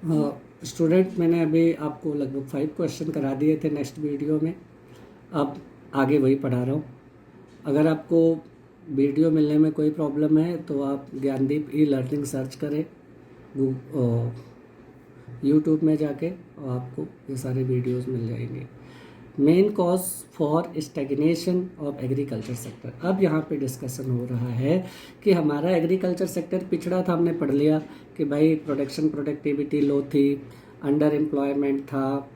Student मैंने अभी आपको लगभग 5 क्वेश्चन करा दिए थे नेक्स्ट वीडियो में, अब आगे वही पढ़ा रहा हूँ। अगर आपको वीडियो मिलने में कोई प्रॉब्लम है तो आप ज्ञानदीप ई लर्निंग सर्च करें यूट्यूब में जाके और आपको ये सारे वीडियोस मिल जाएंगे। Main cause for stagnation of agriculture sector. अब यहाँ पे डिस्कशन हो रहा है कि हमारा एग्रीकल्चर सेक्टर पिछड़ा था, हमने पढ़ लिया कि भाई प्रोडक्शन प्रोडक्टिविटी लो थी, अंडर एम्प्लॉयमेंट था,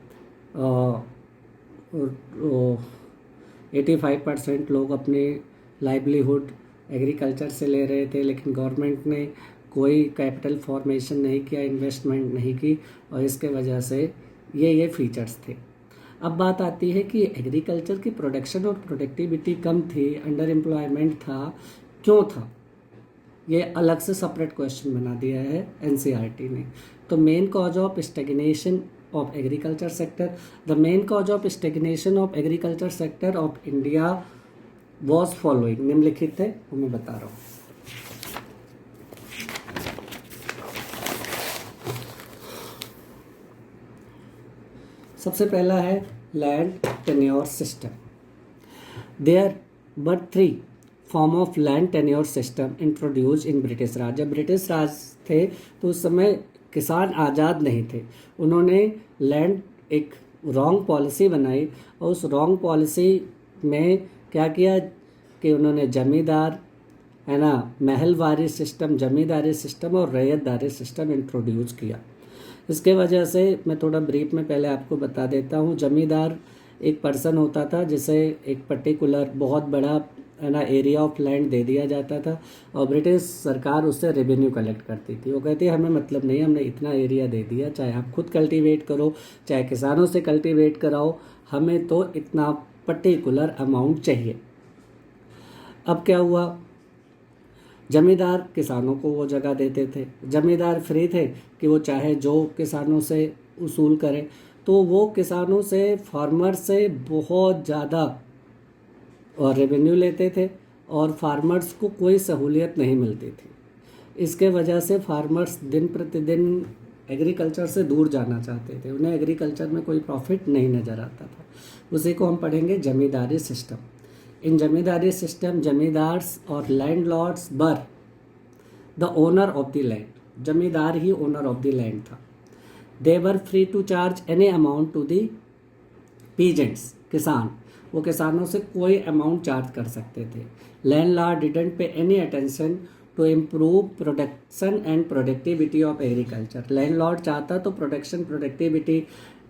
85% लोग अपने लाइवलीहुड एग्रीकल्चर से ले रहे थे, लेकिन गवर्नमेंट ने कोई कैपिटल फॉर्मेशन नहीं किया, इन्वेस्टमेंट नहीं की, और इसके वजह से ये फीचर्स थे। अब बात आती है कि एग्रीकल्चर की प्रोडक्शन और प्रोडक्टिविटी कम थी, अंडर एम्प्लॉयमेंट था, क्यों था? ये अलग से सेपरेट क्वेश्चन बना दिया है एनसीईआरटी ने। तो main cause of stagnation of agriculture sector, the main cause of stagnation of agriculture sector of India was following, निम्नलिखित है वो मैं बता रहा हूँ। सबसे पहला है land tenure system. There were 3 form of land tenure system introduce in British Raj. जब ब्रिटिश राज थे तो उस समय किसान आज़ाद नहीं थे, उन्होंने लैंड एक रॉन्ग पॉलिसी बनाई, और उस रॉन्ग पॉलिसी में क्या किया कि उन्होंने जमींदार है ना, महलवारी सिस्टम, जमींदारी सिस्टम और रैयतदारी सिस्टम इंट्रोड्यूस किया। इसके वजह से मैं थोड़ा ब्रीफ में पहले आपको बता देता हूँ। जमींदार एक पर्सन होता था जिसे एक पर्टिकुलर बहुत बड़ा है ना एरिया ऑफ लैंड दे दिया जाता था, और ब्रिटिश सरकार उससे रेवेन्यू कलेक्ट करती थी। वो कहती है हमें मतलब नहीं, हमने इतना एरिया दे दिया, चाहे आप खुद कल्टीवेट करो चाहे किसानों से कल्टीवेट कराओ, हमें तो इतना पर्टिकुलर अमाउंट चाहिए। अब क्या हुआ, जमींदार किसानों को वो जगह देते थे, जमींदार फ्री थे कि वो चाहे जो किसानों से उसूल करें, तो वो किसानों से, फार्मर से बहुत ज़्यादा और रेवेन्यू लेते थे, और फार्मर्स को कोई सहूलियत नहीं मिलती थी। इसके वजह से फार्मर्स दिन प्रतिदिन एग्रीकल्चर से दूर जाना चाहते थे, उन्हें एग्रीकल्चर में कोई प्रॉफिट नहीं नज़र आता था। उसी को हम पढ़ेंगे zamindari system. In zamindari system, zamindars और landlords were the owner of the land. Zamindar ही ओनर ऑफ द लैंड था। They were free to charge any amount to the peasants. किसान, वो किसानों से कोई अमाउंट चार्ज कर सकते थे। Landlord didn't pay any attention to improve production and productivity of agriculture. Landlord चाहता तो प्रोडक्शन प्रोडक्टिविटी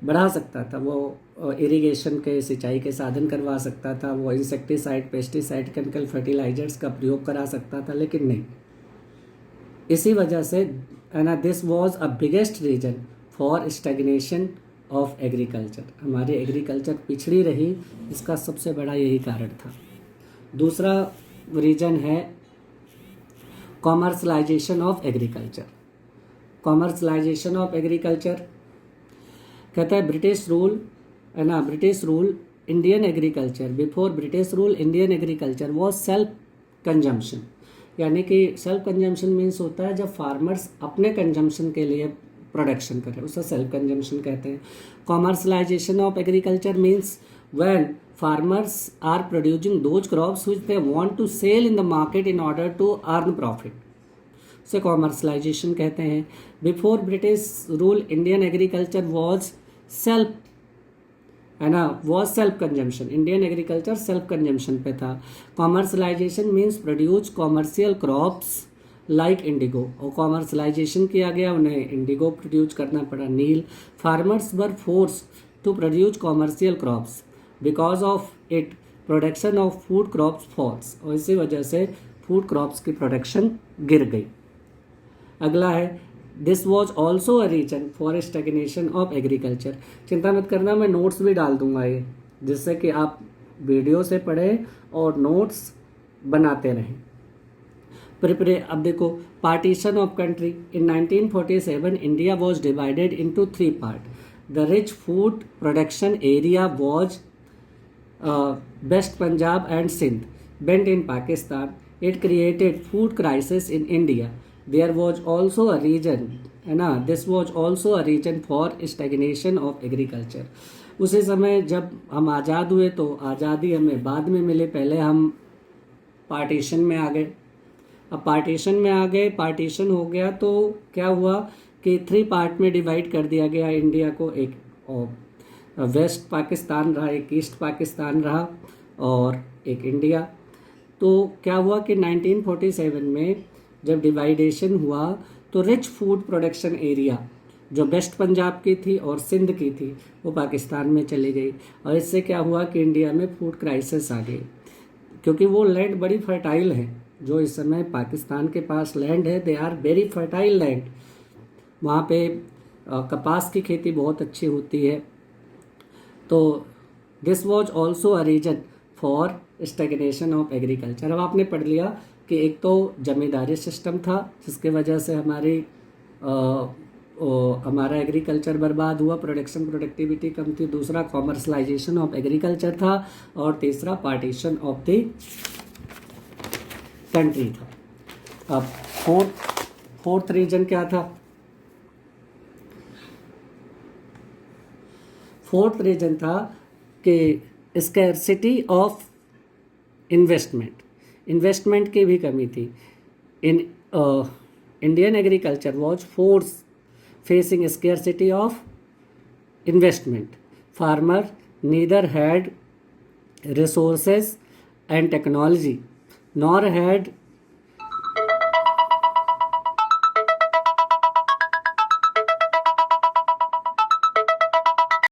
बढ़ा सकता था, वो इरिगेशन के, सिंचाई के साधन करवा सकता था, वो इंसेक्टिसाइड, पेस्टिसाइड, केमिकल फर्टिलाइजर्स का प्रयोग करा सकता था, लेकिन नहीं। इसी वजह से है ना, this was a biggest reason for stagnation of agriculture. हमारी एग्रीकल्चर पिछड़ी रही, इसका सबसे बड़ा यही कारण था। दूसरा रीजन है commercialisation of agriculture. Commercialisation of agriculture कहता है ब्रिटिश रूल है ना, British rule Indian agriculture, before British rule Indian agriculture was self consumption. यानी कि सेल्फ कंजम्पशन मीन्स होता है जब फार्मर्स अपने कंजम्पशन के लिए प्रोडक्शन करें, उसे सेल्फ कंजम्पशन कहते हैं। Commercialization of agriculture means when farmers are producing those crops which they want to sell in the market in order to earn profit, उसे कॉमर्शलाइजेशन कहते हैं। Before British rule Indian agriculture was self है ना, was self consumption. Indian agriculture self consumption पे था। Commercialization means produce commercial crops like indigo, और commercialization किया गया, उन्हें इंडिगो प्रोड्यूस करना पड़ा, नील। Farmers were force to produce commercial crops, because of it production of food crops falls, और इसी वजह से फूड क्रॉप्स की प्रोडक्शन गिर गई। अगला है this was also a reason for stagnation of agriculture. चिंता मत करना, मैं नोट्स भी डाल दूंगा ये, जिससे कि आप वीडियो से पढ़ें और नोट्स बनाते रहें। अब देखो, partition of country. In 1947 India was divided into 3 part. The rich food production area was west Punjab and Sindh, went in Pakistan. It created food crisis in India. There was also a region है ना. This was also a reason for stagnation of agriculture. उसी समय जब हम आज़ाद हुए तो आज़ादी हमें बाद में मिली, पहले हम पार्टीशन में आ गए. अब पार्टीशन में आ गए, पार्टीशन हो गया तो क्या हुआ कि 3 पार्ट में डिवाइड कर दिया गया इंडिया को. एक वेस्ट पाकिस्तान रहा, एक ईस्ट पाकिस्तान रहा और एक इंडिया. तो क्या हुआ कि 1947 में जब डिवाइडेशन हुआ तो रिच फूड प्रोडक्शन एरिया जो वेस्ट पंजाब की थी और सिंध की थी वो पाकिस्तान में चली गई. और इससे क्या हुआ कि इंडिया में फूड क्राइसिस आ गई, क्योंकि वो लैंड बड़ी फर्टाइल है. जो इस समय पाकिस्तान के पास लैंड है, they are very fertile land. वहाँ पे कपास की खेती बहुत अच्छी होती है. तो this was also a reason for stagnation of agriculture. अब आपने पढ़ लिया कि एक तो जमींदारी सिस्टम था जिसके वजह से हमारा एग्रीकल्चर बर्बाद हुआ, प्रोडक्टिविटी कम थी. दूसरा कॉमर्शलाइजेशन ऑफ एग्रीकल्चर था और तीसरा पार्टीशन ऑफ द कंट्री था. अब फोर्थ रीजन क्या था? फोर्थ रीजन था कि स्कैरसिटी ऑफ इन्वेस्टमेंट की भी कमी थी. In Indian agriculture was force facing scarcity of investment. Farmer neither had resources and technology nor had